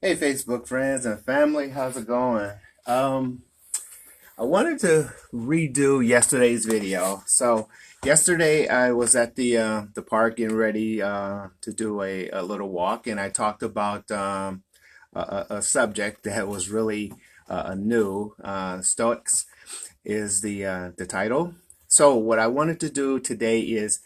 Hey, Facebook friends and family, how's it going? Um, I wanted to redo yesterday's video. So yesterday I was at the park getting ready to do a little walk, and I talked about a subject that was really new. Stoics is the title. So what I wanted to do today is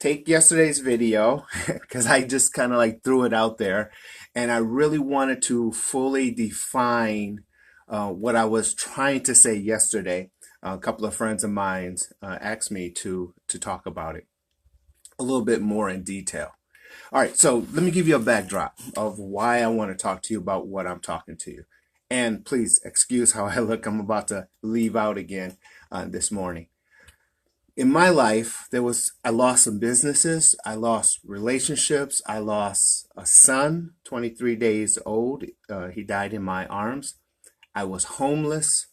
take yesterday's video because I just kind of like threw it out there, and I really wanted to fully define what I was trying to say yesterday. A couple of friends of mine asked me to talk about it a little bit more in detail. All right, so let me give you a backdrop of why I want to talk to you about what I'm talking to you. And please excuse how I look. I'm about to leave out again this morning. In my life, I lost some businesses, I lost relationships, I lost a son, 23 days old. He died in my arms. I was homeless.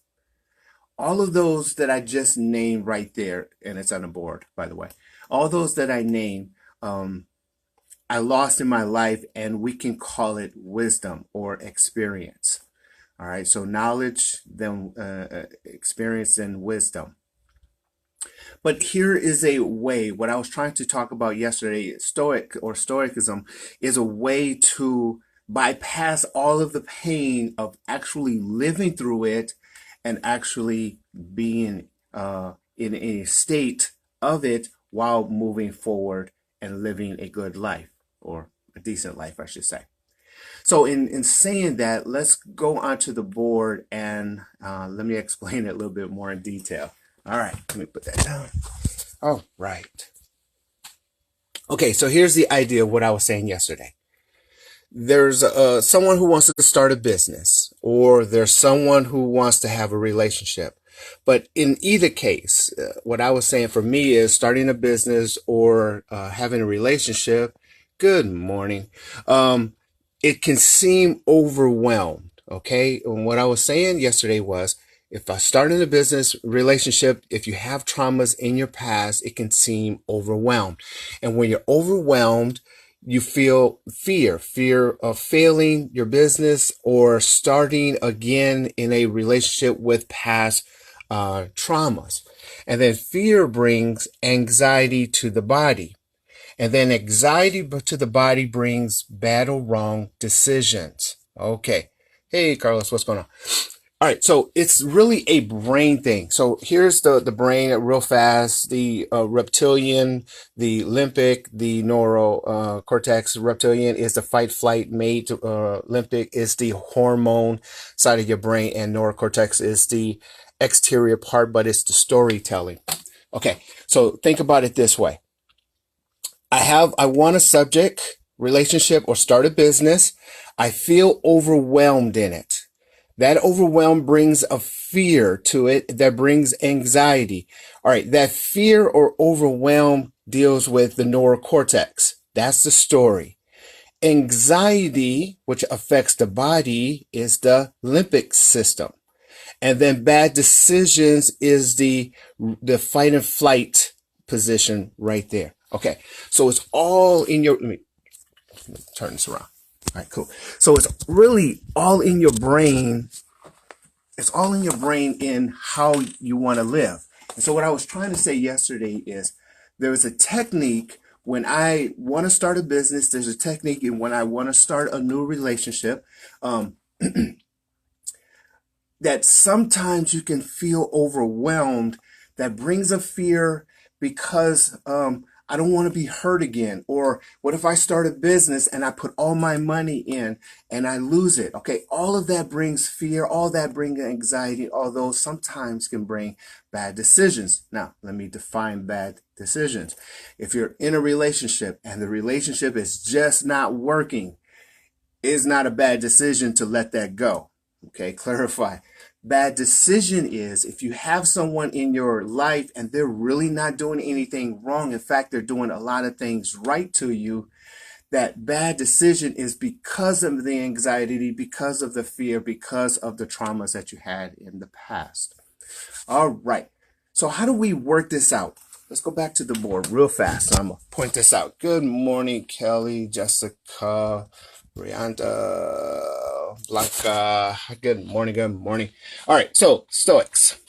All of those that I just named right there, and it's on the board, by the way. All those that I named, I lost in my life, and we can call it wisdom or experience. All right, so knowledge, then experience, and wisdom. But here is a way, what I was trying to talk about yesterday, Stoic or Stoicism is a way to bypass all of the pain of actually living through it and actually being in a state of it while moving forward and living a good life, or a decent life, I should say. So in saying that, let's go onto the board and let me explain it a little bit more in detail. All right, let me put that down. All right. Okay, so here's the idea of what I was saying yesterday. There's someone who wants to start a business, or there's someone who wants to have a relationship. But in either case, what I was saying for me is starting a business or having a relationship. Good morning. It can seem overwhelmed. Okay, and what I was saying yesterday was, if I start in a business relationship, if you have traumas in your past, it can seem overwhelmed. And when you're overwhelmed, you feel fear of failing your business or starting again in a relationship with past traumas. And then fear brings anxiety to the body. And then anxiety to the body brings bad or wrong decisions. Okay. Hey, Carlos, what's going on? All right, so it's really a brain thing. So here's the brain real fast. The reptilian, the limbic, the neural cortex. Reptilian is the fight, flight, mate. Limbic is the hormone side of your brain, and neural cortex is the exterior part, but it's the storytelling. Okay, so think about it this way. I want a subject, relationship, or start a business. I feel overwhelmed in it. That overwhelm brings a fear to it that brings anxiety. All right, that fear or overwhelm deals with the neural cortex. That's the story. Anxiety, which affects the body, is the limbic system. And then bad decisions is the fight and flight position right there. Okay, so it's all in your, let me turn this around. All right, cool. So it's really all in your brain. It's all in your brain in how you want to live. And so what I was trying to say yesterday is there's a technique when I want to start a business. There's a technique in when I want to start a new relationship. That sometimes you can feel overwhelmed. That brings a fear because I don't want to be hurt again. Or what if I start a business and I put all my money in and I lose it? Okay, all of that brings fear, all that brings anxiety, although sometimes can bring bad decisions. Now, let me define bad decisions. If you're in a relationship and the relationship is just not working, it's not a bad decision to let that go. Okay, clarify. Bad decision is if you have someone in your life and they're really not doing anything wrong. In fact, they're doing a lot of things right to you. That bad decision is because of the anxiety, because of the fear, because of the traumas that you had in the past. All right. So how do we work this out? Let's go back to the board real fast. So I'm going to point this out. Good morning, Kelly, Jessica, Brianda. Good morning, good morning. All right, so Stoics.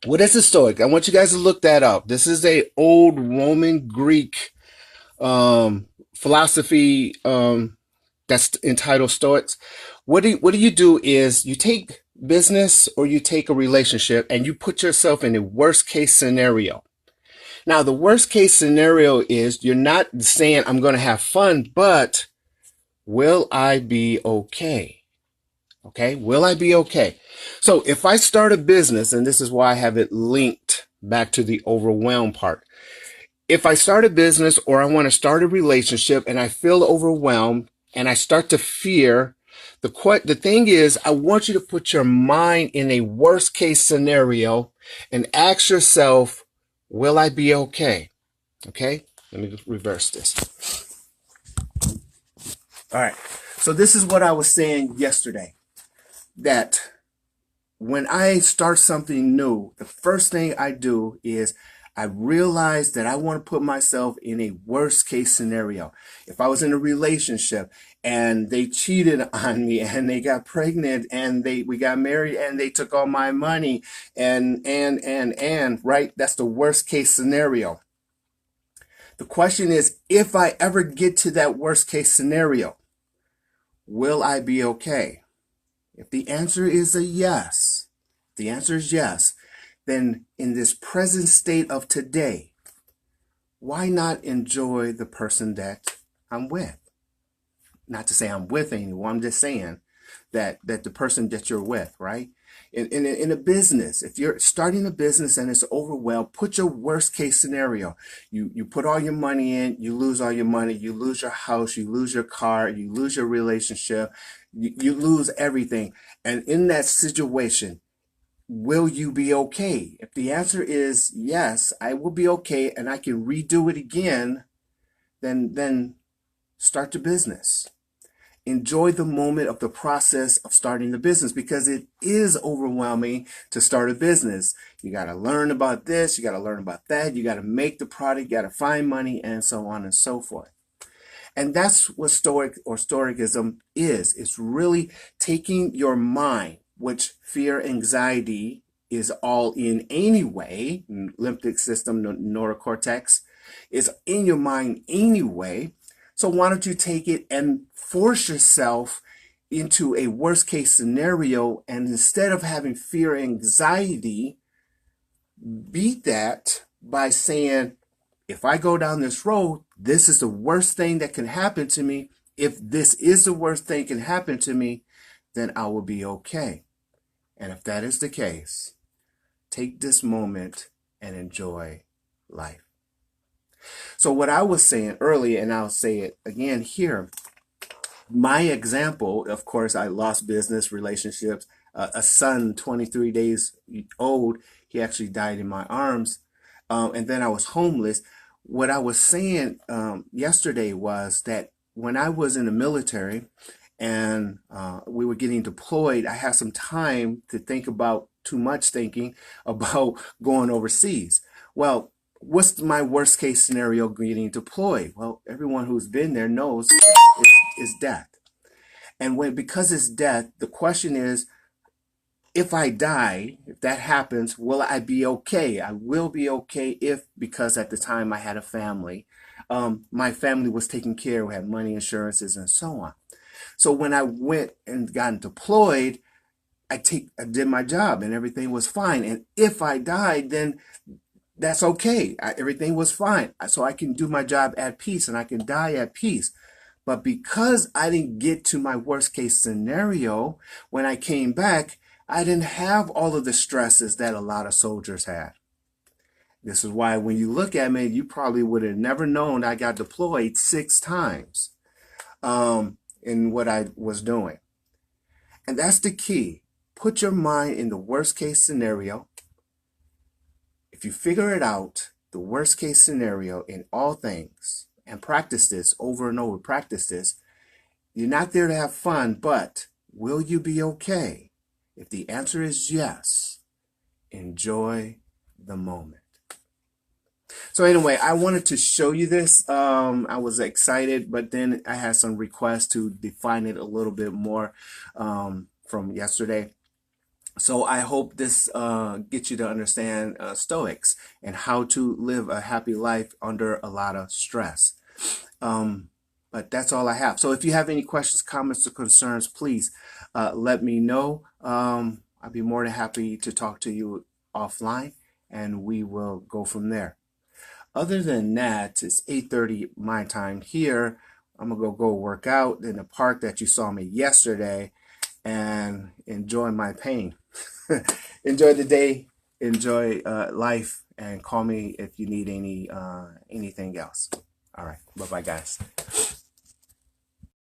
What is a Stoic? I want you guys to look that up. This is a old Roman Greek philosophy that's entitled Stoics. What do you do is you take business or you take a relationship and you put yourself in a worst case scenario. Now, the worst case scenario is you're not saying I'm going to have fun, but will I be okay? Okay, will I be okay? So if I start a business, and this is why I have it linked back to the overwhelmed part. If I start a business or I want to start a relationship and I feel overwhelmed and I start to fear, the thing is, I want you to put your mind in a worst case scenario and ask yourself, will I be okay? Okay, let me just reverse this. All right, so this is what I was saying yesterday, that when I start something new, the first thing I do is I realize that I want to put myself in a worst case scenario. If I was in a relationship and they cheated on me and they got pregnant and we got married and they took all my money and right, that's the worst case scenario. The question is, if I ever get to that worst case scenario, will I be okay? If the answer is yes, then in this present state of today, why not enjoy the person that I'm with? Not to say I'm with anyone, I'm just saying that the person that you're with, right? In a business, if you're starting a business and it's overwhelmed, put your worst case scenario. You put all your money in, you lose all your money, you lose your house, you lose your car, you lose your relationship, you lose everything. And in that situation, will you be okay? If the answer is yes, I will be okay and I can redo it again, then start the business. Enjoy the moment of the process of starting the business, because it is overwhelming to start a business. You got to learn about this, you got to learn about that, you got to make the product, you got to find money, and so on and so forth. And that's what Stoicism is. It's really taking your mind, which fear, anxiety is all in anyway, limbic system, neurocortex is in your mind anyway. So why don't you take it and force yourself into a worst case scenario, and instead of having fear, anxiety, beat that by saying, if I go down this road, this is the worst thing that can happen to me. If this is the worst thing that can happen to me, then I will be okay. And if that is the case, take this moment and enjoy life. So what I was saying earlier, and I'll say it again here, my example, of course, I lost business, relationships, a son, 23 days old, he actually died in my arms. And then I was homeless. What I was saying yesterday was that when I was in the military and we were getting deployed, I had some time to think about, too much thinking about going overseas. Well, what's my worst case scenario getting deployed? Well, everyone who's been there knows it's death. And because it's death, the question is, if I die, if that happens, will I be okay? I will be okay because at the time I had a family. My family was taken care of, we had money, insurances, and so on. So when I went and got deployed, I did my job and everything was fine. And if I died, then that's okay. Everything was fine. So I can do my job at peace and I can die at peace. But because I didn't get to my worst case scenario, when I came back, I didn't have all of the stresses that a lot of soldiers had. This is why when you look at me, you probably would have never known I got deployed 6 times in what I was doing. And that's the key. Put your mind in the worst case scenario. If you figure it out, the worst case scenario in all things, and practice this over and over, practice this, you're not there to have fun, but will you be okay? If the answer is yes, enjoy the moment. So anyway, I wanted to show you this. I was excited, but then I had some requests to define it a little bit more from yesterday. So I hope this gets you to understand Stoics and how to live a happy life under a lot of stress. But that's all I have. So if you have any questions, comments, or concerns, please let me know. I'd be more than happy to talk to you offline, and we will go from there. Other than that, it's 8:30 my time here. I'm gonna go work out in the park that you saw me yesterday and enjoy my pain. Enjoy the day, enjoy life, and call me if you need anything else. All right, bye-bye, guys.